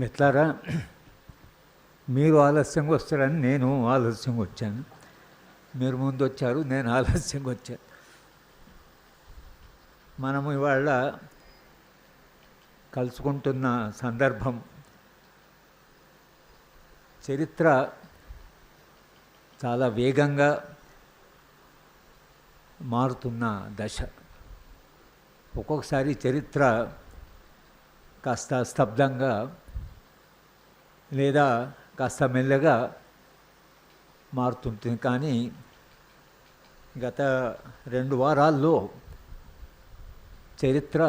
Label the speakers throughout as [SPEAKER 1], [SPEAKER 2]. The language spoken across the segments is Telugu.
[SPEAKER 1] మిత్రులారా, మీరు ఆలస్యంగా వస్తారని నేను ఆలస్యంగా వచ్చాను. మీరు ముందు వచ్చారు, నేను ఆలస్యంగా వచ్చాను. మనము ఇవాళ కలుసుకుంటున్న సందర్భం చరిత్ర చాలా వేగంగా మారుతున్న దశ. ఒక్కొక్కసారి చరిత్ర కాస్త స్తబ్దంగా లేదా కాస్త మెల్లగా మారుతుంటుంది. కానీ గత 2 వారాల్లో చరిత్ర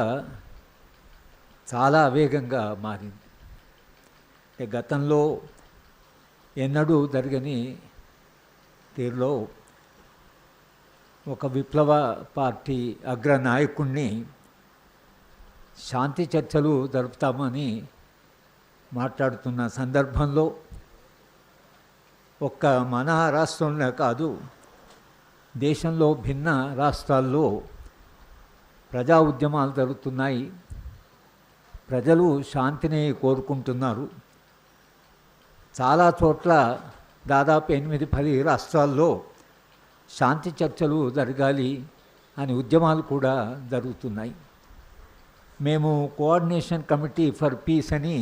[SPEAKER 1] చాలా వేగంగా మారింది. గతంలో ఎన్నడూ జరగని తీరులో ఒక విప్లవ పార్టీ అగ్రనాయకుణ్ణి శాంతి చర్చలు జరుపుతామని మాట్లాడుతున్న సందర్భంలో ఒక్క మన రాష్ట్రంలో కాదు, దేశంలో భిన్న రాష్ట్రాల్లో ప్రజా ఉద్యమాలు జరుగుతున్నాయి. ప్రజలు శాంతిని కోరుకుంటున్నారు. చాలా చోట్ల దాదాపు 8-10 రాష్ట్రాల్లో శాంతి చర్చలు జరగాలి అని ఉద్యమాలు కూడా జరుగుతున్నాయి. మేము కోఆర్డినేషన్ కమిటీ ఫర్ పీస్ అని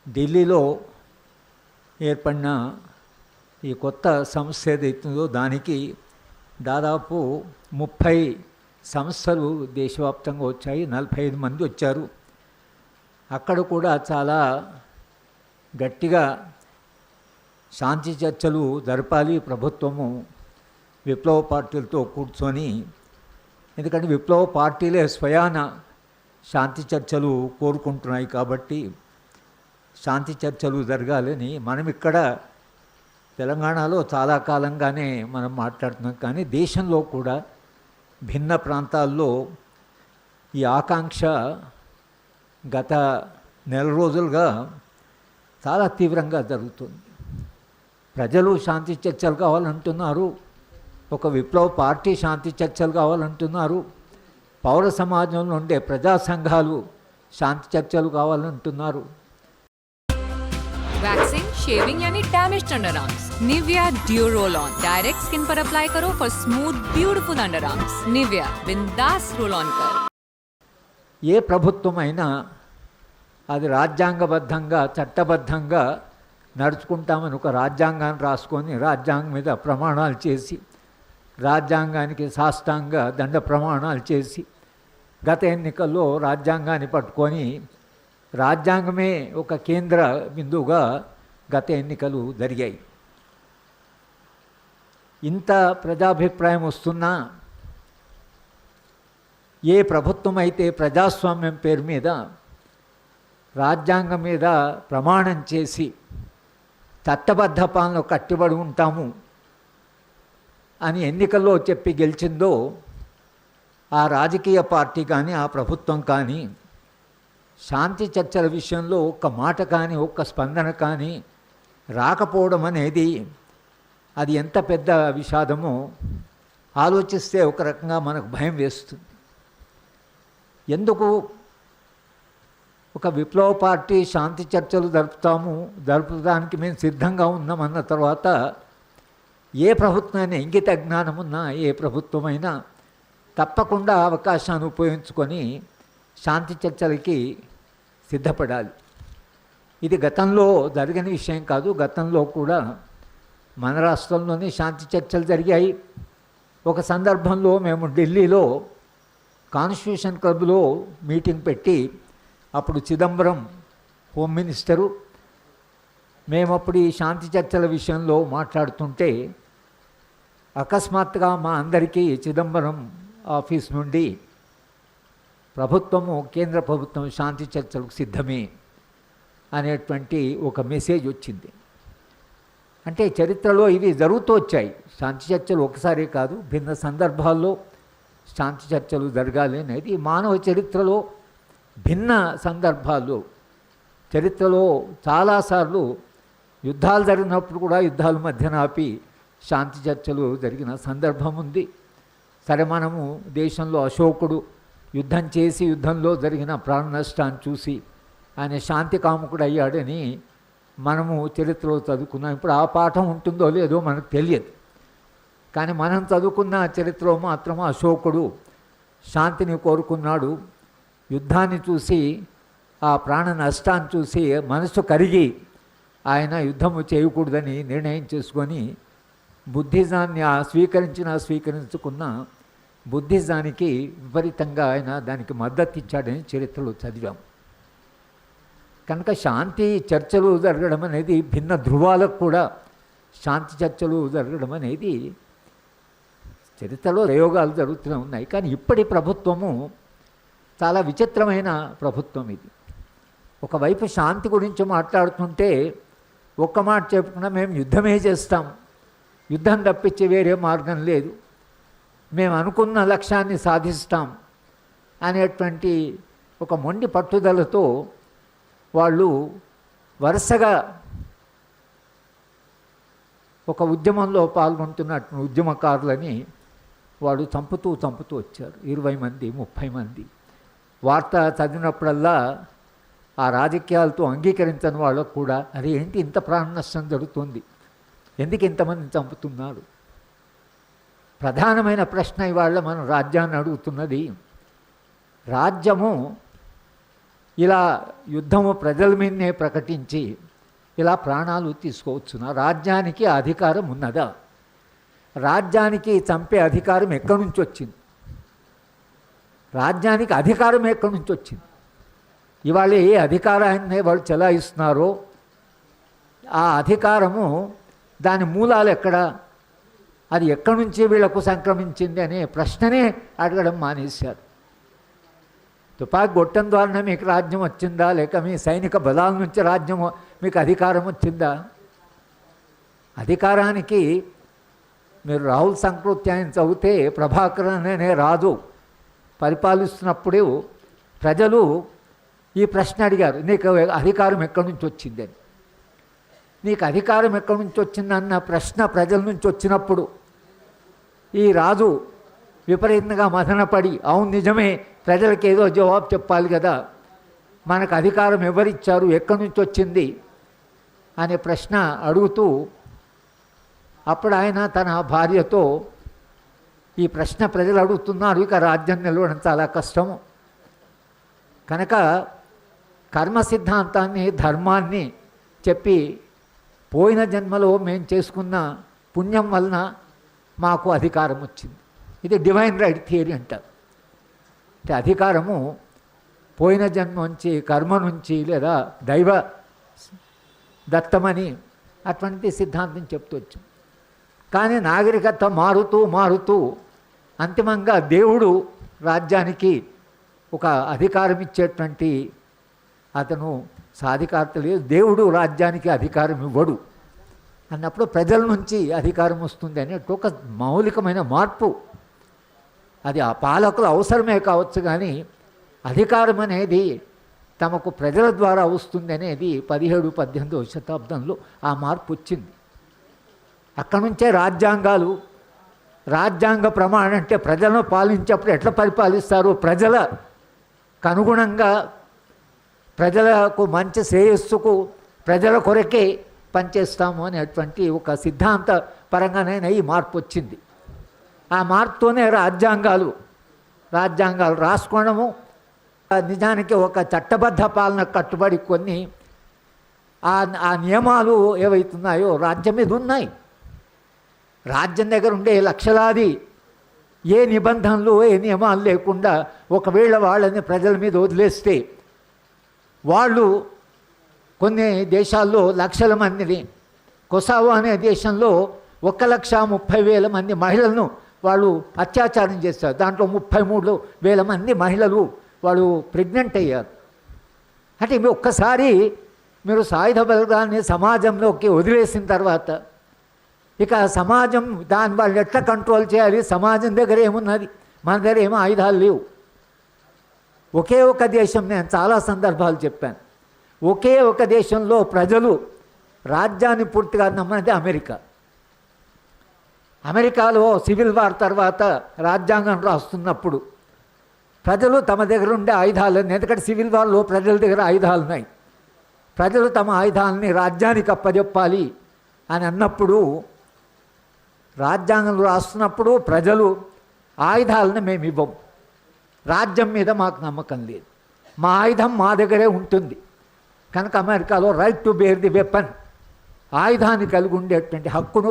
[SPEAKER 1] ఢిల్లీలో ఏర్పడిన ఈ కొత్త సంస్థ ఏదైతుందో దానికి దాదాపు 30 సంస్థలు దేశవ్యాప్తంగా వచ్చాయి. 45 మంది వచ్చారు. అక్కడ కూడా చాలా గట్టిగా శాంతి చర్చలు జరపాలి ప్రభుత్వము విప్లవ పార్టీలతో కూర్చొని. ఎందుకంటే విప్లవ పార్టీలే స్వయాన శాంతి చర్చలు కోరుకుంటున్నాయి. కాబట్టి శాంతి చర్చలు జరగాలని మనం ఇక్కడ తెలంగాణలో చాలా కాలంగానే మనం మాట్లాడుతున్నాం. కానీ దేశంలో కూడా భిన్న ప్రాంతాల్లో ఈ ఆకాంక్ష గత నెల రోజులుగా చాలా తీవ్రంగా జరుగుతుంది. ప్రజలు శాంతి చర్చలు కావాలంటున్నారు. ఒక విప్లవ పార్టీ శాంతి చర్చలు కావాలంటున్నారు. పౌర సమాజంలో ఉండే ప్రజా సంఘాలు శాంతి చర్చలు కావాలంటున్నారు.
[SPEAKER 2] वैक्सिंग, शेविंग यानी damaged underarms, Nivea due roll on direct skin पर अप्लाई करो for smooth beautiful underarms. Nivea बिंदास रोल ऑन कर.
[SPEAKER 1] ఏ ప్రభుత్వమైనా అది రాజ్యాంగబద్ధంగా చట్టబద్ధంగా నడుచుకుంటామని ఒక రాజ్యాంగాన్ని రాసుకొని రాజ్యాంగం మీద ప్రమాణాలు చేసి రాజ్యాంగానికి సాష్టాంగ దండ ప్రమాణాలు చేసి గత ఎన్నికల్లో రాజ్యాంగాన్ని పట్టుకొని రాజ్యాంగమే ఒక కేంద్ర బిందువుగా గత ఎన్నికలు జరిగాయి. ఇంత ప్రజాభిప్రాయం వస్తున్నా ఏ ప్రభుత్వం అయితే ప్రజాస్వామ్యం పేరు మీద రాజ్యాంగం మీద ప్రమాణం చేసి చట్టబద్ధ పాలనలో కట్టుబడి ఉంటాము అని ఎన్నికల్లో చెప్పి గెలిచిందో ఆ రాజకీయ పార్టీ కానీ ఆ ప్రభుత్వం కానీ శాంతి చర్చల విషయంలో ఒక్క మాట కానీ ఒక్క స్పందన కానీ రాకపోవడం అనేది అది ఎంత పెద్ద విషాదమో ఆలోచిస్తే ఒక రకంగా మనకు భయం వేస్తుంది. ఎందుకు ఒక విప్లవ పార్టీ శాంతి చర్చలు జరుపుతానికి మేము సిద్ధంగా ఉన్నామన్న తర్వాత ఏ ప్రభుత్వమైనా ఇంగిత జ్ఞానం ఉన్నా ఏ ప్రభుత్వమైనా తప్పకుండా అవకాశాన్ని ఉపయోగించుకొని శాంతి చర్చలకి సిద్ధపడాలి. ఇది గతంలో జరిగిన విషయం కాదు. గతంలో కూడా మన రాష్ట్రంలోనే శాంతి చర్చలు జరిగాయి. ఒక సందర్భంలో మేము ఢిల్లీలో కాన్స్టిట్యూషన్ క్లబ్లో మీటింగ్ పెట్టి అప్పుడు చిదంబరం హోమ్ మినిస్టరు, మేమప్పుడు ఈ శాంతి చర్చల విషయంలో మాట్లాడుతుంటే అకస్మాత్తుగా మా అందరికీ చిదంబరం ఆఫీస్ నుండి ప్రభుత్వము కేంద్ర ప్రభుత్వం శాంతి చర్చలకు సిద్ధమే అనేటువంటి ఒక మెసేజ్ వచ్చింది. అంటే చరిత్రలో ఇవి జరుగుతూ వచ్చాయి. శాంతి చర్చలు ఒకసారి కాదు, భిన్న సందర్భాల్లో శాంతి చర్చలు జరగాలి అనేది మానవ చరిత్రలో భిన్న సందర్భాల్లో చరిత్రలో చాలాసార్లు యుద్ధాలు జరిగినప్పుడు కూడా యుద్ధాల మధ్యన ఆపి శాంతి చర్చలు జరిగిన సందర్భం ఉంది. సరే, మనము దేశంలో అశోకుడు యుద్ధం చేసి యుద్ధంలో జరిగిన ప్రాణ నష్టాన్ని చూసి ఆయన శాంతి కాముకుడు అయ్యాడని మనము చరిత్రలో చదువుకున్నాం. ఇప్పుడు ఆ పాఠం ఉంటుందో లేదో మనకు తెలియదు. కానీ మనం చదువుకున్న చరిత్రలో మాత్రం అశోకుడు శాంతిని కోరుకున్నాడు. యుద్ధాన్ని చూసి, ఆ ప్రాణ నష్టాన్ని చూసి మనసు కరిగి ఆయన యుద్ధము చేయకూడదని నిర్ణయం చేసుకొని బుద్ధిజాన్ని స్వీకరించుకున్న బుద్ధిజానికి విపరీతంగా ఆయన దానికి మద్దతు ఇచ్చాడని చరిత్రలో చదివాం. కనుక శాంతి చర్చలు జరగడం అనేది భిన్న ధృవాలకు కూడా శాంతి చర్చలు జరగడం అనేది చరిత్రలో ప్రయోగాలు జరుగుతూనే ఉన్నాయి. కానీ ఇప్పటి ప్రభుత్వము చాలా విచిత్రమైన ప్రభుత్వం ఇది. ఒకవైపు శాంతి గురించి మాట్లాడుతుంటే ఒక్క మాట చెప్పుకున్నా మేము యుద్ధమే చేస్తాం, యుద్ధం తప్పించి వేరే మార్గం లేదు, మేము అనుకున్న లక్ష్యాన్ని సాధిస్తాం అనేటువంటి ఒక మొండి పట్టుదలతో వాళ్ళు వరుసగా ఒక ఉద్యమంలో పాల్గొంటున్నట్టు ఉద్యమకారులని వాళ్ళు చంపుతూ వచ్చారు. 20 మంది 30 మంది. వార్త చదివినప్పుడల్లా ఆ రాజకీయాలతో అంగీకరించని వాళ్ళకు కూడా అరే ఏంటి ఇంత ప్రాణ నష్టం జరుగుతుంది, ఎందుకు ఇంతమందిని చంపుతున్నారు? ప్రధానమైన ప్రశ్న ఇవాళ మనం రాజ్యాన్ని అడుగుతున్నది. రాజ్యము ఇలా యుద్ధము ప్రజల మీదనే ప్రకటించి ఇలా ప్రాణాలు తీసుకోవచ్చునా? రాజ్యానికి అధికారం ఉన్నదా? రాజ్యానికి చంపే అధికారం ఎక్కడి నుంచి వచ్చింది? రాజ్యానికి అధికారం ఎక్కడి నుంచి వచ్చింది? ఇవాళ ఏ అధికారాన్ని వాళ్ళు చెలాయిస్తున్నారో ఆ అధికారము దాని మూలాలు ఎక్కడ, అది ఎక్కడి నుంచి వీళ్లకు సంక్రమించింది అనే ప్రశ్ననే అడగడం మానేశారు. తుపాకీ గొట్టం ద్వారా మీకు రాజ్యం వచ్చిందా, లేక మీ సైనిక బలాల నుంచి రాజ్యం మీకు అధికారం వచ్చిందా? అధికారానికి మీరు రాహుల్ సంకృత్యాన్ని చదివితే ప్రభాకరన్ అనే రాజు పరిపాలిస్తున్నప్పుడు ప్రజలు ఈ ప్రశ్న అడిగారు, నీకు అధికారం ఎక్కడి నుంచి వచ్చిందని. నీకు అధికారం ఎక్కడి నుంచి వచ్చిందన్న ప్రశ్న ప్రజల నుంచి వచ్చినప్పుడు ఈ రాజు విపరీతంగా మదనపడి అవును నిజమే, ప్రజలకు ఏదో జవాబు చెప్పాలి కదా, మనకు అధికారం ఎవరిచ్చారు, ఎక్కడి నుంచి వచ్చింది అనే ప్రశ్న అడుగుతూ అప్పుడు ఆయన తన భార్యతో ఈ ప్రశ్న ప్రజలు అడుగుతున్నారు, ఇక రాజ్యం నిలవడం చాలా కష్టము, కనుక కర్మ సిద్ధాంతాన్ని ధర్మాన్ని చెప్పి పోయిన జన్మలో మేము చేసుకున్న పుణ్యం వలన మాకు అధికారం వచ్చింది. ఇది డివైన్ రైట్ థియరీ అంటారు. అంటే అధికారము పోయిన జన్మ నుంచి, కర్మ నుంచి లేదా దైవ దత్తమని అటువంటి సిద్ధాంతం చెప్తూ వచ్చాం. కానీ నాగరికత మారుతూ అంతిమంగా దేవుడు రాజ్యానికి ఒక అధికారం ఇచ్చేటువంటి అతను సాధికారత లేదు, దేవుడు రాజ్యానికి అధికారం ఇవ్వడు అన్నప్పుడు ప్రజల నుంచి అధికారం వస్తుంది అనే ఒక మౌలికమైన మార్పు. అది ఆ పాలకులు అవసరమే కావచ్చు, కానీ అధికారం అనేది తమకు ప్రజల ద్వారా వస్తుంది అనేది 17-18వ శతాబ్దంలో ఆ మార్పు వచ్చింది. అక్కడి నుంచే రాజ్యాంగ ప్రమాణం అంటే ప్రజలను పాలించేప్పుడు ఎట్లా పరిపాలిస్తారు, ప్రజలకు అనుగుణంగా ప్రజలకు మంచి శ్రేయస్సుకు ప్రజల కొరకే పనిచేస్తాము అనేటువంటి ఒక సిద్ధాంత పరంగానైనా ఈ మార్పు వచ్చింది. ఆ మార్పుతోనే రాజ్యాంగాలు రాసుకోవడము, నిజానికి ఒక చట్టబద్ధ పాలన కట్టుబడి కొన్ని ఆ నియమాలు ఏవైతున్నాయో రాజ్యం మీద ఉన్నాయి. రాజ్యం దగ్గర ఉండే లక్షలాది ఏ నిబంధనలు ఏ నియమాలు లేకుండా ఒకవేళ వాళ్ళని ప్రజల మీద వదిలేస్తే వాళ్ళు కొన్ని దేశాల్లో లక్షల మందిని, కొసావో అనే దేశంలో 1,30,000 మంది మహిళలను వాళ్ళు అత్యాచారం చేస్తారు. దాంట్లో 33,000 మంది మహిళలు వాళ్ళు ప్రెగ్నెంట్ అయ్యారు. అంటే ఒక్కసారి మీరు సాయుధ బలగాన్ని సమాజంలోకి వదిలేసిన తర్వాత ఇక సమాజం దాని వాళ్ళు ఎట్లా కంట్రోల్ చేయాలి? సమాజం దగ్గర ఏమున్నది, మన దగ్గర ఏమో ఆయుధాలు లేవు. ఒకే ఒక దేశం, నేను చాలా సందర్భాలు చెప్పాను, ఒకే ఒక దేశంలో ప్రజలు రాజ్యాన్ని పూర్తిగా నమ్మనది అమెరికాలో సివిల్ వార్ తర్వాత రాజ్యాంగం రాస్తున్నప్పుడు ప్రజలు తమ దగ్గర ఉండే ఆయుధాలను, ఎందుకంటే సివిల్ వార్లో ప్రజల దగ్గర ఆయుధాలు ఉన్నాయి, ప్రజలు తమ ఆయుధాలని రాజ్యానికి అప్పజెప్పాలి అని అన్నప్పుడు, రాజ్యాంగం రాస్తున్నప్పుడు ప్రజలు ఆయుధాలను మేము ఇవ్వం, రాజ్యం మీద మాకు నమ్మకం లేదు, మా ఆయుధం మా దగ్గరే ఉంటుంది కనుక అమెరికాలో right to bear the weapon, ఆయుధాన్ని కలిగి ఉండేటువంటి హక్కును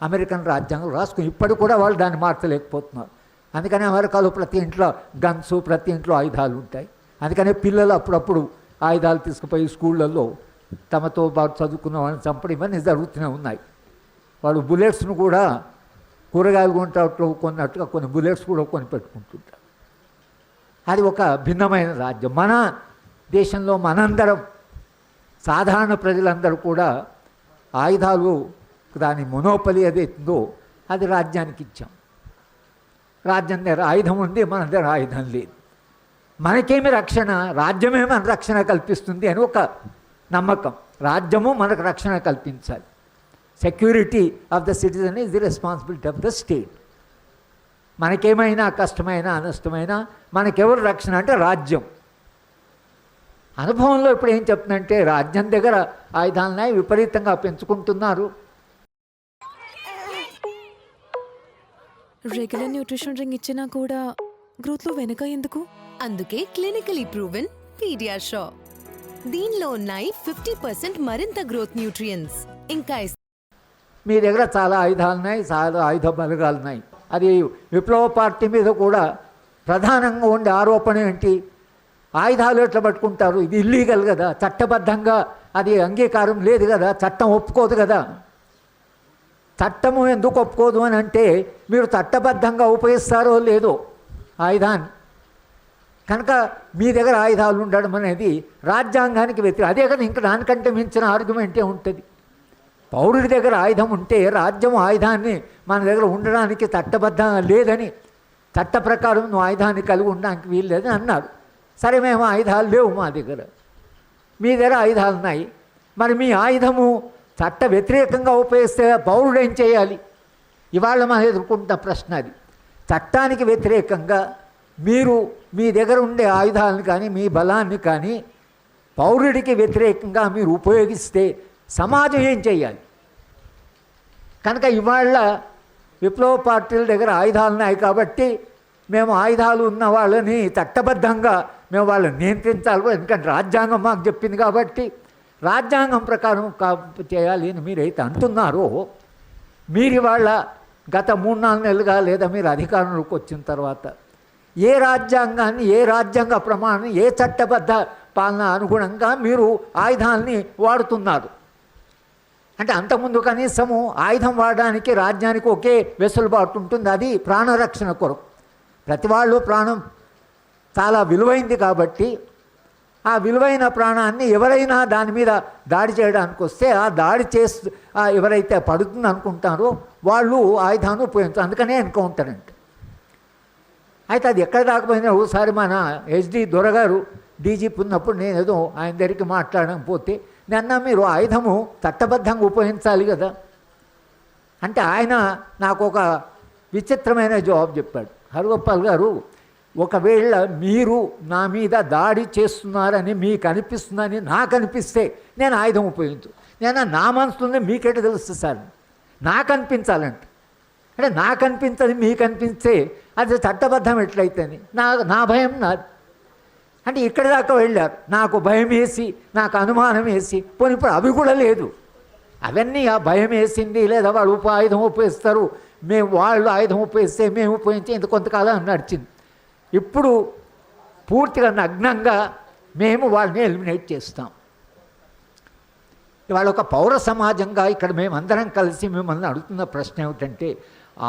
[SPEAKER 1] అమెరికన్ రాజ్యాంగం రాసుకుని ఇప్పటికి కూడా వాళ్ళు దాన్ని మార్చలేకపోతున్నారు. అందుకని అమెరికాలో ప్రతి ఇంట్లో గన్స్, ప్రతి ఇంట్లో ఆయుధాలు ఉంటాయి. అందుకనే పిల్లలు అప్పుడప్పుడు ఆయుధాలు తీసుకుపోయి స్కూళ్ళల్లో తమతో పాటు చదువుకున్న వాళ్ళని చంపడం ఇవన్నీ జరుగుతూనే ఉన్నాయి. వాళ్ళు బుల్లెట్స్ను కూడా కూరగాయలు కొంటాట్లో కొన్నట్టుగా కొన్ని బుల్లెట్స్ కూడా కొని పెట్టుకుంటుంటారు. అది ఒక భిన్నమైన రాజ్యం. మన దేశంలో మనందరం సాధారణ ప్రజలందరూ కూడా ఆయుధాలు, దాని మొనోపలి ఏదైతుందో అది రాజ్యానికి ఇచ్చాం. రాజ్యం దగ్గర ఆయుధం ఉంది, మన దగ్గర ఆయుధం లేదు. మనకేమి రక్షణ, రాజ్యమే మన రక్షణ కల్పిస్తుంది అని ఒక నమ్మకం. రాజ్యము మనకు రక్షణ కల్పించాలి. Security of the citizen is the responsibility of the state. మనకేమైనా కష్టమైనా అనష్టమైనా మనకెవరు రక్షణ అంటే రాజ్యం. అనుభవంలో ఇప్పుడు ఏం చెప్తుందంటే రాజ్యం దగ్గర ఆయుధాలనే విపరీతంగా పెంచుకుంటున్నారు.
[SPEAKER 3] రెగ్యులర్ న్యూట్రిషన్ డ్రింక్ ఇచ్చినా కూడా గ్రోత్లో వెనక ఎందుకు?
[SPEAKER 4] అందుకే క్లినికలీ ప్రూవెన్ పీడియాషో. దీనిలో ఉన్నాయి 50% మరింత గ్రోత్ న్యూట్రియన్స్. ఇంకా
[SPEAKER 1] మీ దగ్గర చాలా ఆయుధాలున్నాయి, చాలా ఆయుధ బలగాలున్నాయి. అది విప్లవ పార్టీ మీద కూడా ప్రధానంగా ఉండే ఆరోపణ ఏంటి? ఆయుధాలు ఎట్లా పట్టుకుంటారు, ఇది ఇల్లీగల్ కదా, చట్టబద్ధంగా అది అంగీకారం లేదు కదా, చట్టం ఒప్పుకోదు కదా. చట్టము ఎందుకు ఒప్పుకోదు అని అంటే మీరు చట్టబద్ధంగా ఉపయోగిస్తారో లేదో ఆయుధాన్ని. కనుక మీ దగ్గర ఆయుధాలు ఉండడం అనేది రాజ్యాంగానికి వ్యతిరేకం. అదే కదా, ఇంకా దానికంటే మించిన ఆర్గ్యుమెంటే ఉంటుంది. పౌరుడి దగ్గర ఆయుధం ఉంటే రాజ్యం ఆయుధాన్ని మన దగ్గర ఉండడానికి చట్టబద్ధంగా లేదని, చట్ట ప్రకారం నువ్వు ఆయుధాన్ని కలిగి ఉండడానికి వీల్లేదని అన్నారు. సరే, మేము ఆయుధాలు లేవు మా దగ్గర, మీ దగ్గర ఆయుధాలు ఉన్నాయి. మరి మీ ఆయుధము చట్ట వ్యతిరేకంగా ఉపయోగిస్తే పౌరుడు ఏం చేయాలి? ఇవాళ మనం ఎదుర్కొంటున్న ప్రశ్న అది. చట్టానికి వ్యతిరేకంగా మీరు మీ దగ్గర ఉండే ఆయుధాలను కానీ మీ బలాన్ని కానీ పౌరుడికి వ్యతిరేకంగా మీరు ఉపయోగిస్తే సమాజం ఏం చేయాలి? కనుక ఇవాళ విప్లవ పార్టీల దగ్గర ఆయుధాలు ఉన్నాయి కాబట్టి మేము ఆయుధాలు ఉన్న వాళ్ళని చట్టబద్ధంగా మేము వాళ్ళని నియంత్రించాలి, ఎందుకంటే రాజ్యాంగం మాకు చెప్పింది కాబట్టి రాజ్యాంగం ప్రకారం చేయాలి అని మీరైతే అంటున్నారో, మీరు ఇవాళ గత 3-4 నెలలుగా లేదా మీరు అధికారంలోకి వచ్చిన తర్వాత ఏ రాజ్యాంగాన్ని, ఏ రాజ్యాంగ ప్రమాణం, ఏ చట్టబద్ధ పాలన అనుగుణంగా మీరు ఆయుధాలని వాడుతున్నారు? అంటే అంతకుముందు కనీసము ఆయుధం వాడడానికి రాజ్యానికి ఒకే వెసులుబాటు ఉంటుంది, అది ప్రాణరక్షణ కొరకు. ప్రతి వాళ్ళు ప్రాణం చాలా విలువైంది కాబట్టి ఆ విలువైన ప్రాణాన్ని ఎవరైనా దాని మీద దాడి చేయడానికి వస్తే ఆ దాడి చేస్తూ ఎవరైతే పడుతుంది అనుకుంటారో వాళ్ళు ఆయుధాన్ని ఉపయోగించారు. అందుకనే ఎన్కౌంటర్ అంటే. అయితే అది ఎక్కడ దాకపోయినా ఒకసారి మన HD దొరగారు డీజీపీ ఉన్నప్పుడు నేను ఏదో ఆయన దగ్గరికి మాట్లాడకపోతే నిన్న మీరు ఆయుధము చట్టబద్ధంగా ఉపయోగించాలి కదా అంటే ఆయన నాకు ఒక విచిత్రమైన జవాబు చెప్పాడు. హరిగోపాల్ గారు, ఒకవేళ మీరు నా మీద దాడి చేస్తున్నారని మీకు అనిపిస్తుందని నాకు అనిపిస్తే నేను ఆయుధం ఉపయోగించు. నేను నా మనసులోనే మీకేట తెలుస్తుంది సార్, నాకు అనిపించాలంటే. అంటే నాకు అనిపించదు మీకు అనిపిస్తే అది చట్టబద్ధం ఎట్లయితేని నా భయం నాది. అంటే ఇక్కడి దాకా వెళ్ళారు, నాకు భయం వేసి నాకు అనుమానం వేసి, పోనీ ఇప్పుడు అవి కూడా లేదు. అవన్నీ ఆ భయం వేసింది లేదా వాళ్ళు ఆయుధం ఉపయోగిస్తారు, మేము వాళ్ళు ఆయుధం ఉపయోగిస్తే మేము ఉపయోగించి ఇంత కొంతకాలం నడిచింది. ఇప్పుడు పూర్తిగా నగ్నంగా మేము వాళ్ళని ఎలిమినేట్ చేస్తాం. ఇవాళ ఒక పౌర సమాజంగా ఇక్కడ మేమందరం కలిసి మిమ్మల్ని అడుగుతున్న ప్రశ్న ఏమిటంటే,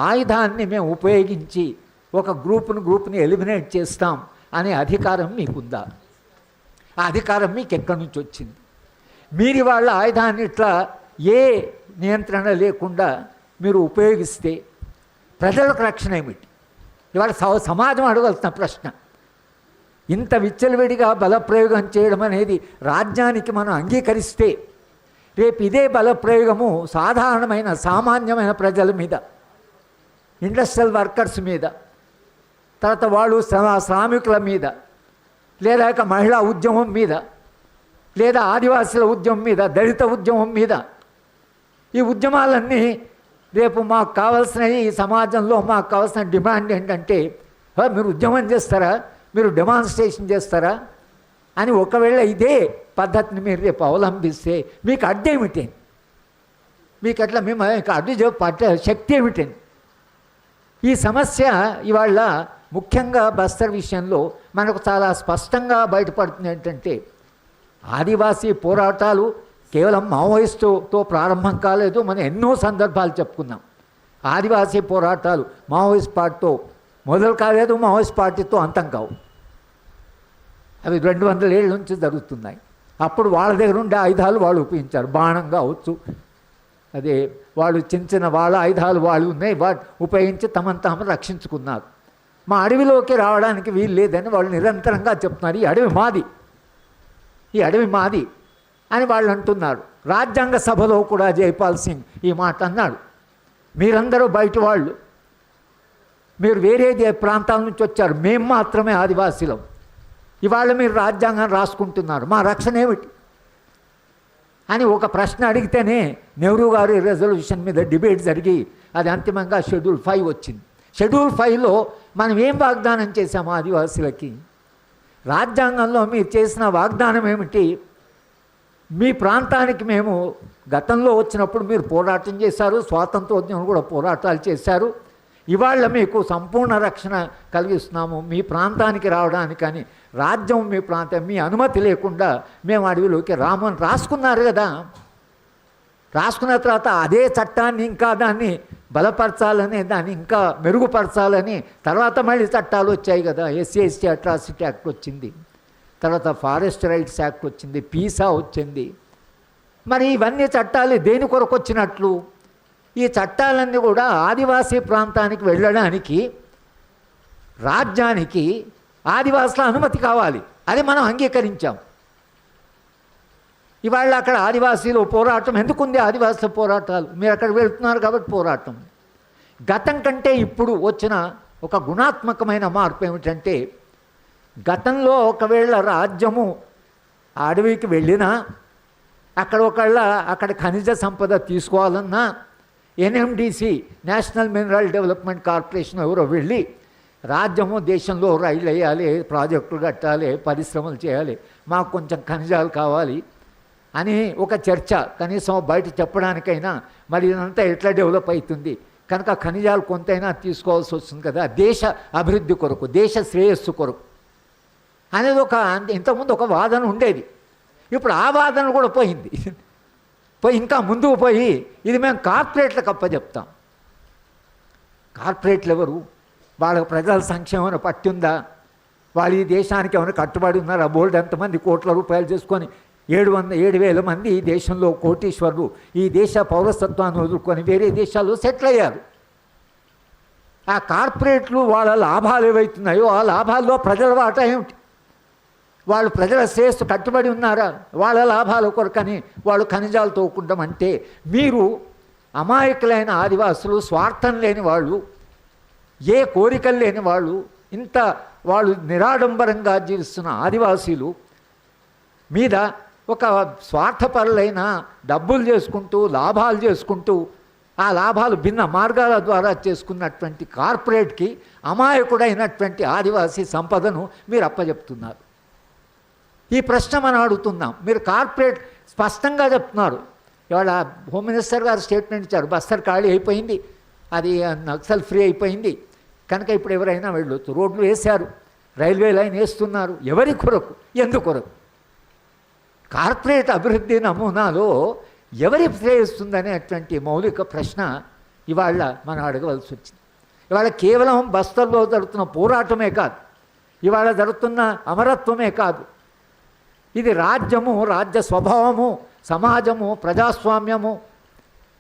[SPEAKER 1] ఆయుధాన్ని మేము ఉపయోగించి ఒక గ్రూప్ని ఎలిమినేట్ చేస్తాం అనే అధికారం మీకుందా? ఆ అధికారం మీకు ఎక్కడి నుంచి వచ్చింది? మీరు వాళ్ళ ఆయుధాన్ని ఇట్లా ఏ నియంత్రణ లేకుండా మీరు ఉపయోగిస్తే ప్రజలకు రక్షణ ఏమిటి? ఇవాళ సమాజం అడగాల్సిన ప్రశ్న. ఇంత విచ్చలవిడిగా బలప్రయోగం చేయడం అనేది రాజ్యానికి మనం అంగీకరిస్తే రేపు ఇదే బలప్రయోగము సాధారణమైన సామాన్యమైన ప్రజల మీద, ఇండస్ట్రియల్ వర్కర్స్ మీద, తర్వాత వాళ్ళు శ్రామికుల మీద, లేదా మహిళా ఉద్యమం మీద, లేదా ఆదివాసుల ఉద్యమం మీద, దళిత ఉద్యమం మీద, ఈ ఉద్యమాలన్నీ రేపు మాకు కావాల్సిన ఈ సమాజంలో మాకు కావాల్సిన డిమాండ్ ఏంటంటే మీరు ఉద్యమం చేస్తారా, మీరు డెమాన్స్ట్రేషన్ చేస్తారా అని ఒకవేళ ఇదే పద్ధతిని మీరు రేపు అవలంబిస్తే మీకు అడ్డేమిటి, మీకు అట్లా మేము అడ్డు పట్టే శక్తి ఏమిటండి? ఈ సమస్య ఇవాళ ముఖ్యంగా బస్తర్ విషయంలో మనకు చాలా స్పష్టంగా బయటపడుతుంది. ఏంటంటే ఆదివాసీ పోరాటాలు కేవలం మావోయిస్టుతో ప్రారంభం కాలేదు. మనం ఎన్నో సందర్భాలు చెప్పుకున్నాం. ఆదివాసీ పోరాటాలు మావోయిస్ట్ పార్టీతో మొదలు కాలేదు, మావోయిస్ట్ పార్టీతో అంతం కావు. అవి 200 ఏళ్ళ నుంచి జరుగుతున్నాయి. అప్పుడు వాళ్ళ దగ్గర ఉండే ఆయుధాలు వాళ్ళు ఉపయోగించారు. బాణం కావచ్చు, అదే వాళ్ళు చిన్న వాళ్ళ ఆయుధాలు వాళ్ళు ఉన్నాయి, వాటి ఉపయోగించి తమను తాము రక్షించుకున్నారు. మా అడవిలోకి రావడానికి వీలు లేదని వాళ్ళు నిరంతరంగా చెప్తున్నారు. ఈ అడవి మాది, ఈ అడవి మాది అని వాళ్ళు అంటున్నారు. రాజ్యాంగ సభలో కూడా జైపాల్ సింగ్ ఈ మాట అన్నాడు. మీరందరూ బయట వాళ్ళు, మీరు వేరే ప్రాంతాల నుంచి వచ్చారు, మేము మాత్రమే ఆదివాసీలం. ఇవాళ మీరు రాజ్యాంగం రాసుకుంటున్నారు, మా రక్షణ ఏమిటి అని ఒక ప్రశ్న అడిగితేనే నెహ్రూ గారి రెజల్యూషన్ మీద డిబేట్ జరిగి అది అంతిమంగా షెడ్యూల్ 5 వచ్చింది. షెడ్యూల్ 5లో మనం ఏం వాగ్దానం చేశాము ఆదివాసులకి? రాజ్యాంగంలో మీరు చేసిన వాగ్దానం ఏమిటి? మీ ప్రాంతానికి మేము గతంలో వచ్చినప్పుడు మీరు పోరాటం చేశారు, స్వాతంత్రోద్యమం కూడా పోరాటాలు చేశారు. ఇవాళ మీకు సంపూర్ణ రక్షణ కలిగిస్తున్నాము మీ ప్రాంతానికి రావడానికి. కానీ రాజ్యం మీ ప్రాంతం మీ అనుమతి లేకుండా మేము అడవిలోకి రామని రాసుకున్నారు కదా. రాసుకున్న తర్వాత అదే చట్టాన్ని ఇంకా దాన్ని బలపరచాలని, దాన్ని ఇంకా మెరుగుపరచాలని తర్వాత మళ్ళీ చట్టాలు వచ్చాయి కదా. SC/ST అట్రాసిటీ యాక్ట్ వచ్చింది, తర్వాత ఫారెస్ట్ రైట్స్ యాక్ట్ వచ్చింది, పీసా వచ్చింది. మరి ఇవన్నీ చట్టాలు దేని కొరకు వచ్చినట్లు? ఈ చట్టాలన్నీ కూడా ఆదివాసీ ప్రాంతానికి వెళ్ళడానికి రాజ్యానికి ఆదివాసుల అనుమతి కావాలి. అది మనం అంగీకరించాం. ఇవాళ అక్కడ ఆదివాసీలు పోరాటం ఎందుకుంది? ఆదివాసుల పోరాటాలు మీరు అక్కడ వెళ్తున్నారు కాబట్టి పోరాటం. గతం కంటే ఇప్పుడు వచ్చిన ఒక గుణాత్మకమైన మార్పు ఏమిటంటే, గతంలో ఒకవేళ రాజ్యము అడవికి వెళ్ళినా అక్కడ ఖనిజ సంపద తీసుకోవాలన్నా NMDC national mineral development corporation ఎవరో వెళ్ళి రాజ్యము దేశంలో రైళ్ళు వేయాలి, ప్రాజెక్టులు కట్టాలి, పరిశ్రమలు చేయాలి, మాకు కొంచెం ఖనిజాలు కావాలి అని ఒక చర్చ కనీసం బయట చెప్పడానికైనా మరి ఇదంతా ఎట్లా డెవలప్ అవుతుంది కనుక ఖనిజాలు కొంతైనా తీసుకోవాల్సి వస్తుంది కదా దేశ అభివృద్ధి కొరకు, దేశ శ్రేయస్సు కొరకు అనేది ఇంతకుముందు ఒక వాదన ఉండేది. ఇప్పుడు ఆ వాదన కూడా పోయింది. ఇంకా ముందుకు పోయి ఇది మేము కార్పొరేట్లకు అప్పచెప్తాం. కార్పొరేట్లు ఎవరు? వాళ్ళకు ప్రజల సంక్షేమం పట్టిందా? వాళ్ళు ఈ దేశానికి ఏమైనా కట్టుబడి ఉన్నారా? బోల్డ్ ఎంతమంది కోట్ల రూపాయలు చేసుకొని 7,000 మంది ఈ దేశంలో కోటీశ్వరులు ఈ దేశ పౌరసత్వాన్ని వదులుకొని వేరే దేశాల్లో సెటిల్ అయ్యారు. ఆ కార్పొరేట్లు వాళ్ళ లాభాలు ఏవైతున్నాయో ఆ లాభాల్లో ప్రజల వాటా ఏమిటి? వాళ్ళు ప్రజల శ్రేయస్సు కట్టుబడి ఉన్నారా? వాళ్ళ లాభాల కొరకని వాళ్ళు ఖనిజాలు తోకుంటామంటే మీరు అమాయకులైన ఆదివాసులు, స్వార్థం లేని వాళ్ళు, ఏ కోరికలు లేని వాళ్ళు, ఇంత వాళ్ళు నిరాడంబరంగా జీవిస్తున్న ఆదివాసీలు మీద ఒక స్వార్థపరులైన డబ్బులు చేసుకుంటూ లాభాలు చేసుకుంటూ ఆ లాభాలు భిన్న మార్గాల ద్వారా చేసుకున్నటువంటి కార్పొరేట్కి అమాయకుడైనటువంటి ఆదివాసీ సంపదను మీరు అప్పచెప్తున్నారు. ఈ ప్రశ్న మనం అడుగుతున్నాం. మీరు కార్పొరేట్ స్పష్టంగా చెప్తున్నారు. ఇవాళ హోమ్ మినిస్టర్ గారు స్టేట్మెంట్ ఇచ్చారు, బస్తర్ ఖాళీ అయిపోయింది, అది నక్సల్ ఫ్రీ అయిపోయింది కనుక ఇప్పుడు ఎవరైనా వెళ్ళొచ్చు. రోడ్లు వేశారు, రైల్వే లైన్ వేస్తున్నారు. ఎవరి కొరకు, ఎందుకొరకు? కార్పొరేట్ అభివృద్ధి నమూనాలో ఎవరి శ్రేయిస్తుందనేటువంటి మౌలిక ప్రశ్న ఇవాళ మనం అడగవలసి వచ్చింది. ఇవాళ కేవలం బస్తర్లో జరుగుతున్న పోరాటమే కాదు, ఇవాళ జరుగుతున్న అమరత్వమే కాదు, ఇది రాజ్యము, రాజ్య స్వభావము, సమాజము, ప్రజాస్వామ్యము,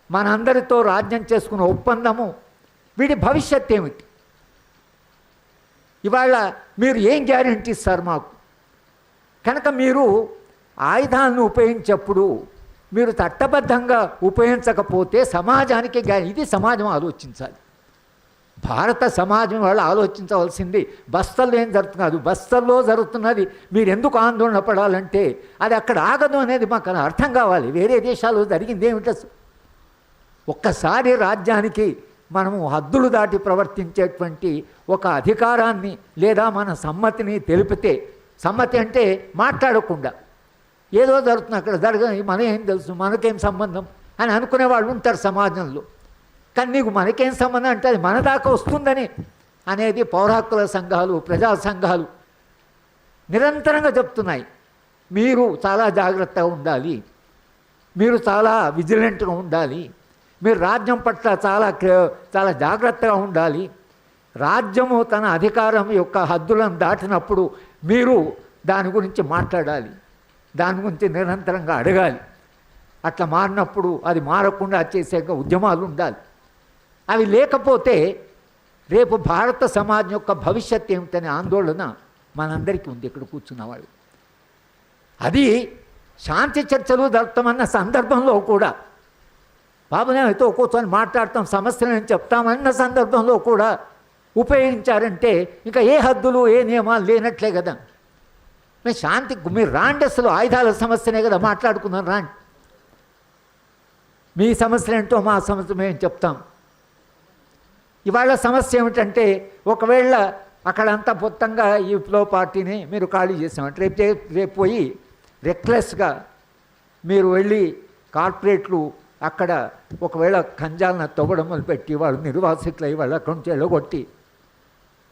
[SPEAKER 1] మనందరితో రాజ్యం చేసుకున్న ఒప్పందము, వీడి భవిష్యత్ ఏమిటి? ఇవాళ మీరు ఏం గ్యారెంటీ ఇస్తారు మాకు? కనుక మీరు ఆయుధాలను ఉపయోగించేప్పుడు మీరు చట్టబద్ధంగా ఉపయోగించకపోతే సమాజానికి ఇది సమాజం ఆలోచించాలి. భారత సమాజం వాళ్ళు ఆలోచించవలసింది బస్తల్లో ఏం జరుగుతున్నది, బస్తల్లో జరుగుతున్నది మీరు ఎందుకు ఆందోళన పడాలంటే అది అక్కడ ఆగదు అనేది మాకు అర్థం కావాలి. వేరే దేశాల్లో జరిగింది ఏమిటి? ఒక్కసారి రాజ్యానికి మనము హద్దులు దాటి ప్రవర్తించేటువంటి ఒక అధికారాన్ని లేదా మన సమ్మతిని తెలిపితే, సమ్మతి అంటే మాట్లాడకుండా ఏదో జరుగుతుంది అక్కడ మనం ఏం తెలుసు, మనకేం సంబంధం అని అనుకునే వాళ్ళు ఉంటారు సమాజంలో. కానీ నీకు మనకేం సంబంధం అంటే అది మన దాకా వస్తుందని అనేది పౌర హక్కుల సంఘాలు, ప్రజా సంఘాలు నిరంతరంగా చెప్తున్నాయి. మీరు చాలా జాగ్రత్తగా ఉండాలి, మీరు చాలా విజిలెంట్గా ఉండాలి, మీరు రాజ్యం పట్ల చాలా జాగ్రత్తగా ఉండాలి. రాజ్యము తన అధికారం యొక్క హద్దులను దాటినప్పుడు మీరు దాని గురించి మాట్లాడాలి, దాని గురించి నిరంతరంగా అడగాలి. అట్లా మారినప్పుడు అది మారకుండా చేసే ఉద్యమాలు ఉండాలి. అవి లేకపోతే రేపు భారత సమాజం యొక్క భవిష్యత్ ఏమిటనే ఆందోళన మనందరికీ ఉంది ఇక్కడ కూర్చున్నవాళ్ళు. అది శాంతి చర్చలు జరుపుతామన్న సందర్భంలో కూడా బాబునేమైతే కూర్చొని మాట్లాడతాం, సమస్యలను చెప్తామన్న సందర్భంలో కూడా ఉపయోగించారంటే ఇంకా ఏ హద్దులు ఏ నియమాలు లేనట్లే కదా. మేము శాంతికి మీరు రాండి, అసలు ఆయుధాల సమస్యనే కదా మాట్లాడుకున్నాం, రాండి. మీ సమస్యలు ఏంటో మా సమస్య మేము చెప్తాం. ఇవాళ సమస్య ఏమిటంటే ఒకవేళ అక్కడంతా మొత్తంగా ఈ ఫ్లో పార్టీని మీరు ఖాళీ చేసామంటే రేపు పోయి రెక్లెస్గా మీరు వెళ్ళి కార్పొరేట్లు అక్కడ ఒకవేళ కంజాలను తవ్వడం మొదలుపెట్టి వాళ్ళు నిర్వాసితులు అయ్యి వాళ్ళ అక్కడి నుంచి వెళ్ళగొట్టి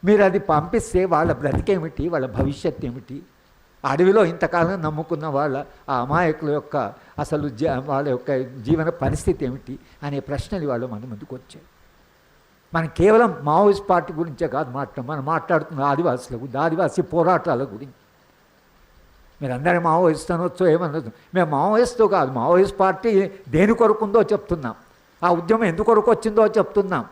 [SPEAKER 1] మీరు అది పంపిస్తే వాళ్ళ బ్రతికేమిటి, వాళ్ళ భవిష్యత్తు ఏమిటి? అడవిలో ఇంతకాలం నమ్ముకున్న వాళ్ళ ఆ అమాయకుల యొక్క అసలు వాళ్ళ యొక్క జీవన పరిస్థితి ఏమిటి అనే ప్రశ్నలు వాళ్ళు మన ముందుకు వచ్చాయి. మనం కేవలం మావోయిస్ట్ పార్టీ గురించే కాదు మనం మాట్లాడుతున్న ఆదివాసుల గురించి, ఆదివాసీ పోరాటాల గురించి. మీరు అందరూ మావోయిస్ట్ అనొచ్చో ఏమనొచ్చు, మేము మావోయిస్టు కాదు, మావోయిస్ట్ పార్టీ దేని కొరకు ఉందో చెప్తున్నాం, ఆ ఉద్యమం ఎందుకొరకు వచ్చిందో చెప్తున్నాం,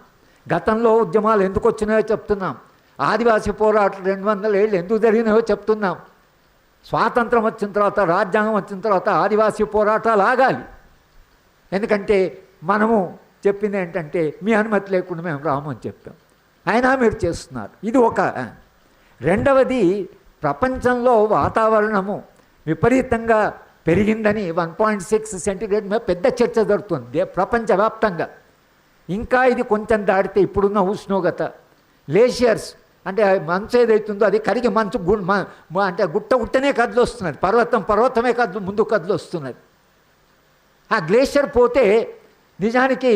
[SPEAKER 1] గతంలో ఉద్యమాలు ఎందుకు వచ్చినాయో చెప్తున్నాం, ఆదివాసీ పోరాటాలు 200 ఏళ్ళు ఎందుకు జరిగినాయో చెప్తున్నాం. స్వాతంత్రం వచ్చిన తర్వాత, రాజ్యాంగం వచ్చిన తర్వాత ఆదివాసీ పోరాటాలు ఆగాలి. ఎందుకంటే మనము చెప్పింది ఏంటంటే మీ అనుమతి లేకుండా మేము రామని చెప్పాం, అయినా మీరు చేస్తున్నారు. ఇది ఒక. రెండవది, ప్రపంచంలో వాతావరణము విపరీతంగా పెరిగిందని 1.6 సెంటీగ్రేడ్ మీద పెద్ద చర్చ జరుగుతుంది ప్రపంచవ్యాప్తంగా. ఇంకా ఇది కొంచెం దాటితే ఇప్పుడున్న ఉష్ణోగ్రత గ్లేషియర్స్ అంటే మంచు ఏదైతుందో అది కరిగి మంచు అంటే గుట్టనే కదిలి వస్తున్నది, పర్వతమే ముందు కదిలి వస్తున్నది. ఆ గ్లేషియర్ పోతే నిజానికి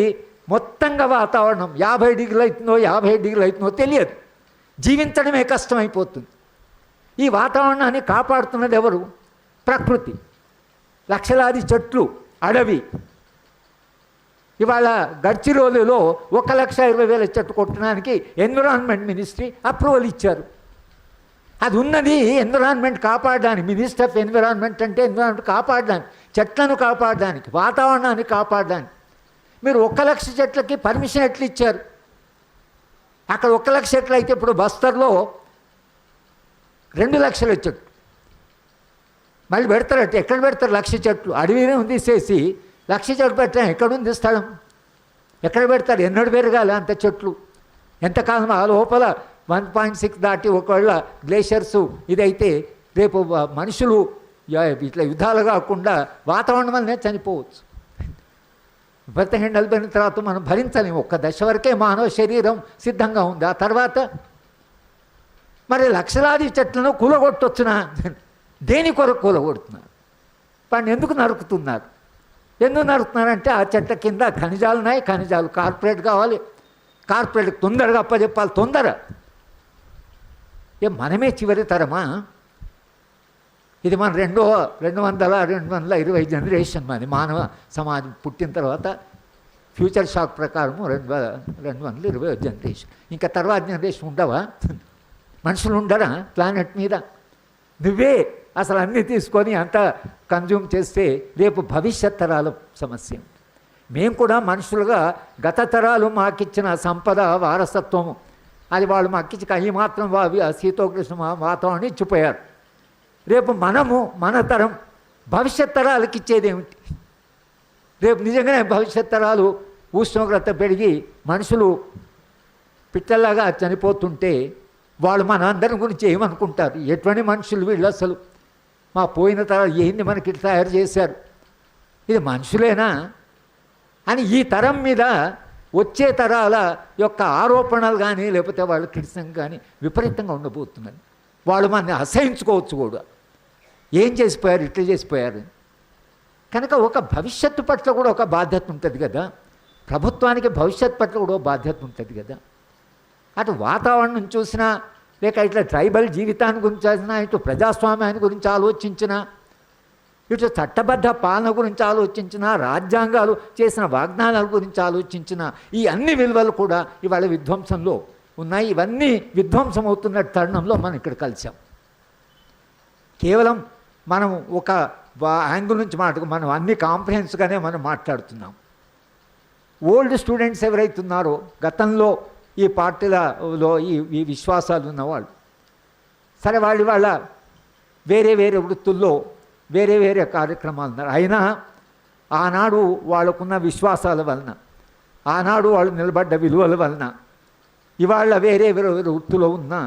[SPEAKER 1] మొత్తంగా వాతావరణం 50 డిగ్రీలు అవుతుందో 55 డిగ్రీలు అవుతుందో తెలియదు, జీవించడమే కష్టమైపోతుంది. ఈ వాతావరణాన్ని కాపాడుతున్నది ఎవరు? ప్రకృతి, లక్షలాది చెట్లు, అడవి. ఇవాళ గడ్చిరోలులో 1,20,000 చెట్లు కొట్టడానికి ఎన్విరాన్మెంట్ మినిస్ట్రీ అప్రూవల్ ఇచ్చారు. అది ఉన్నది ఎన్విరాన్మెంట్ కాపాడడానికి. మినిస్టర్ ఆఫ్ ఎన్విరాన్మెంట్ అంటే ఎన్విరాన్మెంట్ కాపాడడానికి, చెట్లను కాపాడడానికి, వాతావరణాన్ని కాపాడడానికి. మీరు 1,00,000 చెట్లకి పర్మిషన్ ఎట్లు ఇచ్చారు? అక్కడ 1,00,000 చెట్లు అయితే ఇప్పుడు బస్తర్లో 2,00,000 చెట్లు మళ్ళీ పెడతారట. ఎక్కడ పెడతారు? 1,00,000 చెట్లు అడవినే ఉంది తీసేసి 1,00,000 చెట్లు పెట్టాం. ఎక్కడుంది స్థలం? ఎక్కడ పెడతారు? ఎన్నడూ పెరగాలి అంత చెట్లు. ఎంతకాలం ఆ లోపల 1.6 దాటి ఒకవేళ గ్లేషియర్స్ ఇదైతే రేపు మనుషులు ఇట్లా యుద్ధాలు కాకుండా వాతావరణం వల్లనే చనిపోవచ్చు. విపరీతంగా నిలబడిన తర్వాత మనం భరించలేము. ఒక్క దశ వరకే మానవ శరీరం సిద్ధంగా ఉంది. ఆ తర్వాత మరి లక్షలాది చెట్లను కూలగొట్టొచ్చునా? దేని కొరకు కూలగొడుతున్నారు? వాడిని ఎందుకు నరుకుతున్నారు? ఎందుకు నరుకుతున్నారంటే ఆ చెట్ల కింద ఖనిజాలు ఉన్నాయి, ఖనిజాలు కార్పొరేట్ కావాలి, కార్పొరేట్కి తొందరగా అప్పచెప్పాలి. తొందర మనమే చివరి తరమా? ఇది మన 220 జనరేషన్ మాది. మానవ సమాజం పుట్టిన తర్వాత ఫ్యూచర్ షాక్ ప్రకారము 220 జనరేషన్. ఇంకా తర్వాత జనరేషన్ ఉండవా? మనుషులు ఉండరా ప్లానెట్ మీద? నువ్వే అసలు అన్నీ తీసుకొని అంతా కన్జ్యూమ్ చేస్తే రేపు భవిష్యత్ తరాల సమస్య. మేము కూడా మనుషులుగా గత తరాలు మాకిచ్చిన సంపద వారసత్వము అది వాళ్ళు మాకిచ్చి ఈ మాత్రం శీతోకృష్ణ వాతావరణం ఇచ్చిపోయారు. రేపు మనము మన తరం భవిష్యత్ తరాలకు ఇచ్చేది ఏమిటి? రేపు నిజంగానే భవిష్యత్ తరాలు ఉష్ణోగ్రత పెరిగి మనుషులు పిట్టల్లాగా చనిపోతుంటే వాళ్ళు మన అందరి గురించి ఏమనుకుంటారు? ఎటువంటి మనుషులు వీళ్ళు అసలు, మా పోయిన తరం ఏంది మనకి ఇట్లా తయారు చేశారు, ఇది మనుషులేనా అని ఈ తరం మీద వచ్చే తరాల యొక్క ఆరోపణలు కానీ లేకపోతే వాళ్ళ క్రిటిసిజం కానీ విపరీతంగా ఉండబోతున్నారు. వాళ్ళు మనని అసహించుకోవచ్చు కూడా, ఏం చేసిపోయారు, ఇట్లా చేసిపోయారు. కనుక ఒక భవిష్యత్తు పట్ల కూడా ఒక బాధ్యత ఉంటుంది కదా, ప్రభుత్వానికి భవిష్యత్తు పట్ల కూడా బాధ్యత ఉంటుంది కదా. అటు వాతావరణం చూసినా, లేక ఇట్లా ట్రైబల్ జీవితాన్ని గురించి చూసినా, ఇటు ప్రజాస్వామ్యాన్ని గురించి ఆలోచించినా, ఇటు చట్టబద్ధ పాలన గురించి ఆలోచించిన, రాజ్యాంగాలు చేసిన వాగ్దానాల గురించి ఆలోచించిన, ఈ అన్ని విలువలు కూడా ఇవాళ విధ్వంసంలో ఉన్నాయి. ఇవన్నీ విధ్వంసం అవుతున్న తరుణంలో మనం ఇక్కడ కలిసాం. కేవలం మనం ఒక యాంగిల్ నుంచి మనం అన్ని కాంప్రహెన్స్గానే మనం మాట్లాడుతున్నాం. ఓల్డ్ స్టూడెంట్స్ ఎవరైతున్నారో, గతంలో ఈ పార్టీలలో ఈ విశ్వాసాలు ఉన్నవాళ్ళు, సరే వాళ్ళు వాళ్ళ వేరే వేరే వృత్తుల్లో వేరే వేరే కార్యక్రమాలు ఉన్నారు. అయినా ఆనాడు వాళ్ళకున్న విశ్వాసాల వలన, ఆనాడు వాళ్ళు నిలబడ్డ విలువల వలన ఇవాళ వేరే వేరే వృత్తులో ఉన్నా,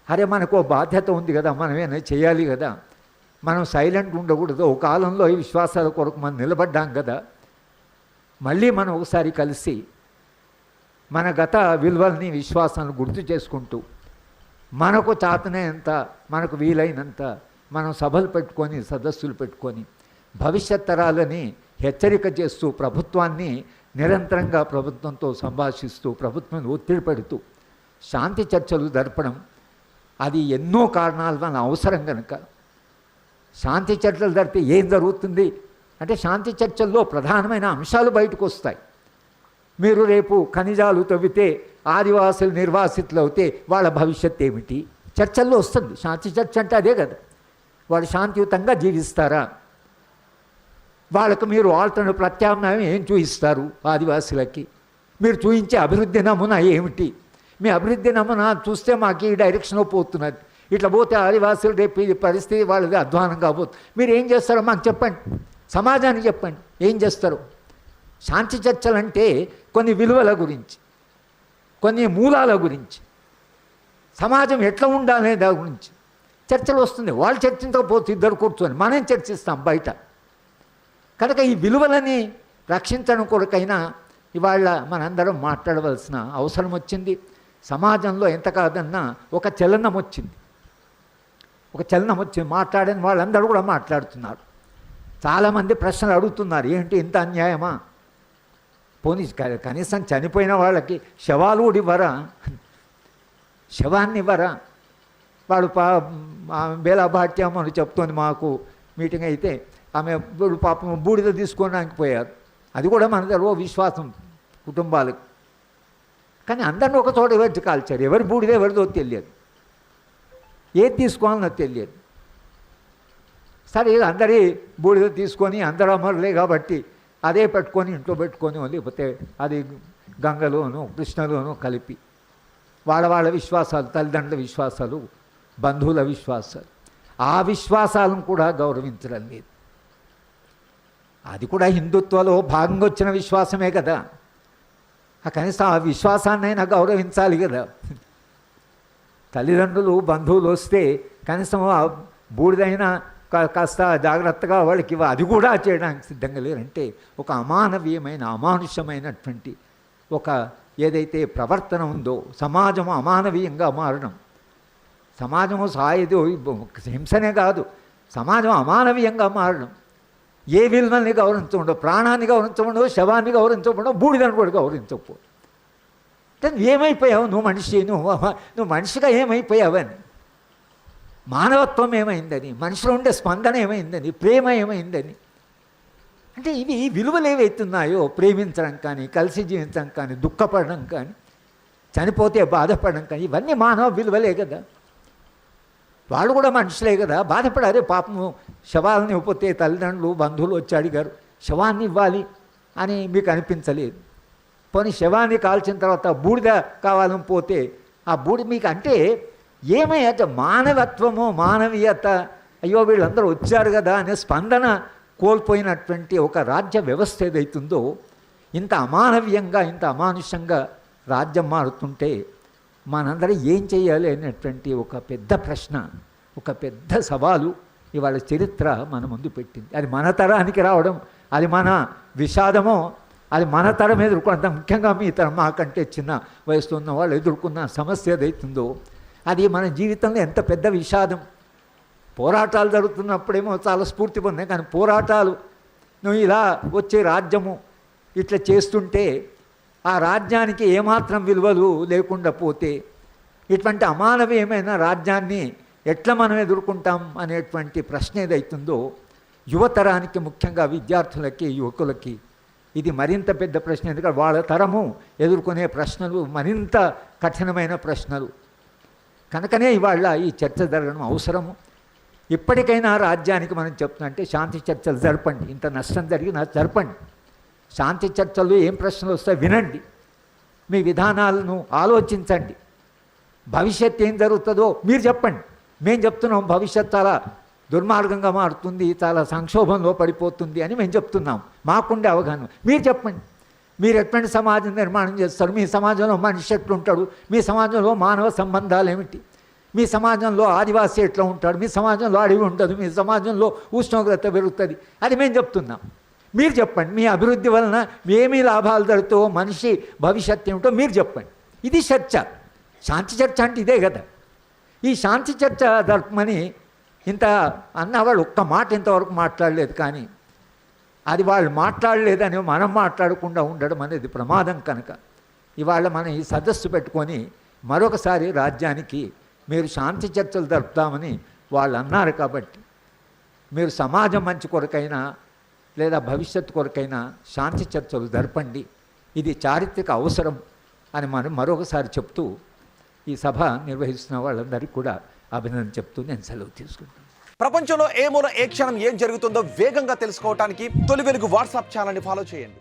[SPEAKER 1] అరే మనకు బాధ్యత ఉంది కదా, మనమేనా చేయాలి కదా, మనం సైలెంట్ ఉండకూడదు, ఒక కాలంలో ఈ విశ్వాసాల కొరకు మనం నిలబడ్డాం కదా, మళ్ళీ మనం ఒకసారి కలిసి మన గత విలువల్ని విశ్వాసాలను గుర్తు చేసుకుంటూ మనకు చాతనేంత, మనకు వీలైనంత మనం సభలు పెట్టుకొని, సదస్సులు పెట్టుకొని భవిష్యత్ తరాలని హెచ్చరిక చేస్తూ, ప్రభుత్వాన్ని నిరంతరంగా ప్రభుత్వంతో సంభాషిస్తూ, ప్రభుత్వం ఒత్తిడి పెడుతూ శాంతి చర్చలు జరపడం, అది ఎన్నో కారణాల వల్ల అవసరం కనుక. శాంతి చర్చలు జరిపితే ఏం జరుగుతుంది అంటే, శాంతి చర్చల్లో ప్రధానమైన అంశాలు బయటకు వస్తాయి. మీరు రేపు ఖనిజాలు తవ్వితే ఆదివాసులు నిర్వాసితులు అవుతే వాళ్ళ భవిష్యత్తు ఏమిటి చర్చల్లో వస్తుంది. శాంతి చర్చ అంటే అదే కదా, వాళ్ళు శాంతియుతంగా జీవిస్తారా, వాళ్ళకు మీరు ఆల్టర్నేటివ్ ప్రత్యామ్నాయం ఏం చూపిస్తారు, ఆదివాసులకి మీరు చూపించే అభివృద్ధి నమూనా ఏమిటి, మీ అభివృద్ధి నమూనా చూస్తే మాకు ఈ డైరెక్షన్లో పోతున్నది, ఇట్లా పోతే ఆదివాసులు రేపు ఈ పరిస్థితి వాళ్ళది అధ్వానం కాబోతుంది, మీరు ఏం చేస్తారో మాకు చెప్పండి, సమాజానికి చెప్పండి ఏం చేస్తారు. శాంతి చర్చలు అంటే కొన్ని విలువల గురించి, కొన్ని మూలాల గురించి, సమాజం ఎట్లా ఉండాలనే దాని గురించి చర్చలు వస్తుంది. వాళ్ళు చర్చించకపోతే ఇద్దరు కూర్చొని మనం చర్చిస్తాం బయట. కనుక ఈ విలువలని రక్షించడం కొరకైనా ఇవాళ మనందరం మాట్లాడవలసిన అవసరం వచ్చింది. సమాజంలో ఎంత కాదన్నా ఒక చలనం వచ్చింది, మాట్లాడని వాళ్ళందరూ కూడా మాట్లాడుతున్నారు. చాలామంది ప్రశ్నలు అడుగుతున్నారు, ఏంటి ఇంత అన్యాయమా, పోనీ కనీసం చనిపోయిన వాళ్ళకి శవాలు కూడా ఇవ్వరా, శవాన్ని ఇవ్వరా. వాడు బేలా భాట్యం అని చెప్తోంది, మాకు మీటింగ్ అయితే ఆమె పాపం బూడిద తీసుకోవడానికి పోయారు. అది కూడా మన దగ్గర విశ్వాసం కుటుంబాలకు. కానీ అందరిని ఒక చోట ఎవరి కాల్చారు, ఎవరి బూడిద ఎవరిదో తెలియదు, ఏది తీసుకోవాలనో తెలియదు. సరే అందరి బూడిద తీసుకొని అందరూ అమరులే కాబట్టి అదే పెట్టుకొని ఇంట్లో పెట్టుకొని, లేకపోతే అది గంగలోనూ కృష్ణలోనూ కలిపి వాళ్ళ విశ్వాసాలు, తల్లిదండ్రుల విశ్వాసాలు, బంధువుల విశ్వాసాలు, ఆ విశ్వాసాలను కూడా గౌరవించడం లేదు. అది కూడా హిందుత్వలో భాగంగా వచ్చిన విశ్వాసమే కదా, కనీసం ఆ విశ్వాసాన్నైనా గౌరవించాలి కదా. తల్లిదండ్రులు బంధువులు వస్తే కనీసం ఆ బూడిదైనా కాస్త జాగ్రత్తగా వాళ్ళకి అది కూడా చేయడానికి సిద్ధంగా లేరంటే ఒక అమానవీయమైన, అమానుషమైనటువంటి ఒక ఏదైతే ప్రవర్తన ఉందో, సమాజం అమానవీయంగా మారడం, సమాజము సాయదో హింసనే కాదు, సమాజం అమానవీయంగా మారడం, ఏ విలువల్ని గౌరవించకుండా, ప్రాణాన్ని గౌరవించకుండా, శవాన్ని గౌరవించకుండా, బూడిదని కూడా గౌరవించకపో. ఏమైపోయావు నువ్వు మనిషి, నువ్వు మనిషిగా ఏమైపోయావని, మానవత్వం ఏమైందని, మనిషిలో ఉండే స్పందన ఏమైందని, ప్రేమ ఏమైందని. అంటే ఇవి విలువలు ఏవైతున్నాయో, ప్రేమించడం కానీ, కలిసి జీవించడం కానీ, దుఃఖపడడం కానీ, చనిపోతే బాధపడడం కానీ, ఇవన్నీ మానవ విలువలే కదా. వాళ్ళు కూడా మనుషులే కదా, బాధపడారే పాపము. శవాలను ఇవ్వకపోతే తల్లిదండ్రులు బంధువులు వచ్చి అడిగారు, శవాన్ని ఇవ్వాలి అని మీకు అనిపించలేదు, పోనీ శవాన్ని కాల్చిన తర్వాత బూడిద కావాలని పోతే ఆ బూడి మీకు అంటే ఏమయ్యాక మానవత్వము, మానవీయత, అయ్యో వీళ్ళందరూ వచ్చారు కదా అనే స్పందన కోల్పోయినటువంటి ఒక రాజ్య వ్యవస్థ ఏదైతుందో, ఇంత అమానవీయంగా, ఇంత అమానుషంగా రాజ్యం మారుతుంటే మనందరం ఏం చేయాలి అనేటువంటి ఒక పెద్ద ప్రశ్న, ఒక పెద్ద సవాలు ఇవాళ చరిత్ర మన ముందు పెట్టింది. అది మన తరానికి రావడం, అది మన విషాదమో, అది మన తరం ఎదుర్కొంత, ముఖ్యంగా మీ తరం మాకంటే చిన్న వయసులో ఉన్న వాళ్ళు ఎదుర్కొన్న సమస్య ఏదైతుందో అది మన జీవితంలో ఎంత పెద్ద విషాదం. పోరాటాలు జరుగుతున్నప్పుడేమో చాలా స్ఫూర్తి పొందాయి, కానీ పోరాటాలు నువ్వు ఇలా వచ్చే రాజ్యము ఇట్లా చేస్తుంటే ఆ రాజ్యానికి ఏమాత్రం విలువలు లేకుండా పోతే ఇటువంటి అమానవీయమైన రాజ్యాన్ని ఎట్లా మనం ఎదుర్కొంటాం అనేటువంటి ప్రశ్న ఏదైతుందో యువతరానికి, ముఖ్యంగా విద్యార్థులకి, యువకులకి ఇది మరింత పెద్ద ప్రశ్న. ఎందుకంటే వాళ్ళ తరము ఎదుర్కొనే ప్రశ్నలు మరింత కఠినమైన ప్రశ్నలు. కనుకనే ఇవాళ ఈ చర్చ జరగడం అవసరము. ఇప్పటికైనా రాజ్యానికి మనం చెప్తున్నంటే శాంతి చర్చలు జరపండి, ఇంత నష్టం జరిగినా జరపండి. శాంతి చర్చల్లో ఏం ప్రశ్నలు వస్తాయి వినండి, మీ విధానాలను ఆలోచించండి, భవిష్యత్తు ఏం జరుగుతుందో మీరు చెప్పండి. మేము చెప్తున్నాం భవిష్యత్ చాలా దుర్మార్గంగా మారుతుంది, చాలా సంక్షోభంలో పడిపోతుంది అని మేము చెప్తున్నాం. మాకుండే అవగాహన మీరు చెప్పండి. మీరు ఎటువంటి సమాజం నిర్మాణం చేస్తారు, మీ సమాజంలో మనిషి ఎట్లుంటాడు, మీ సమాజంలో మానవ సంబంధాలు ఏమిటి, మీ సమాజంలో ఆదివాసీ ఎట్లా ఉంటాడు, మీ సమాజంలో అడవి ఉండదు, మీ సమాజంలో ఉష్ణోగ్రత పెరుగుతుంది, అది మేము చెప్తున్నాం. మీరు చెప్పండి, మీ అభివృద్ధి వలన ఏమీ లాభాలు జరుగుతాయో, మనిషి భవిష్యత్తు ఏమిటో మీరు చెప్పండి. ఇది చర్చ. శాంతి చర్చ అంటే ఇదే కదా. ఈ శాంతి చర్చ జరపమని ఇంత అన్నవాళ్ళు ఒక్క మాట ఇంతవరకు మాట్లాడలేదు. కానీ అది వాళ్ళు మాట్లాడలేదని మనం మాట్లాడకుండా ఉండడం అనేది ప్రమాదం. కనుక ఇవాళ మనం ఈ సదస్సు పెట్టుకొని మరొకసారి రాజ్యానికి మీరు శాంతి చర్చలు జరుపుతామని వాళ్ళు అన్నారు. కాబట్టి మీరు సమాజం మంచి కొరకైనా లేదా భవిష్యత్తు కొరకైనా శాంతి చర్చలు జరపండి, ఇది చారిత్రక అవసరం అని మనం మరొకసారి చెప్తూ ఈ సభ నిర్వహిస్తున్న వాళ్ళందరికీ కూడా అభినందన చెప్తూ నేను సెలవు తీసుకుంటాను.
[SPEAKER 5] ప్రపంచంలో ఏ మూల ఏ క్షణం ఏం జరుగుతుందో వేగంగా తెలుసుకోవడానికి తొలి వెలుగు వాట్సాప్ ఛానల్ని ఫాలో చేయండి.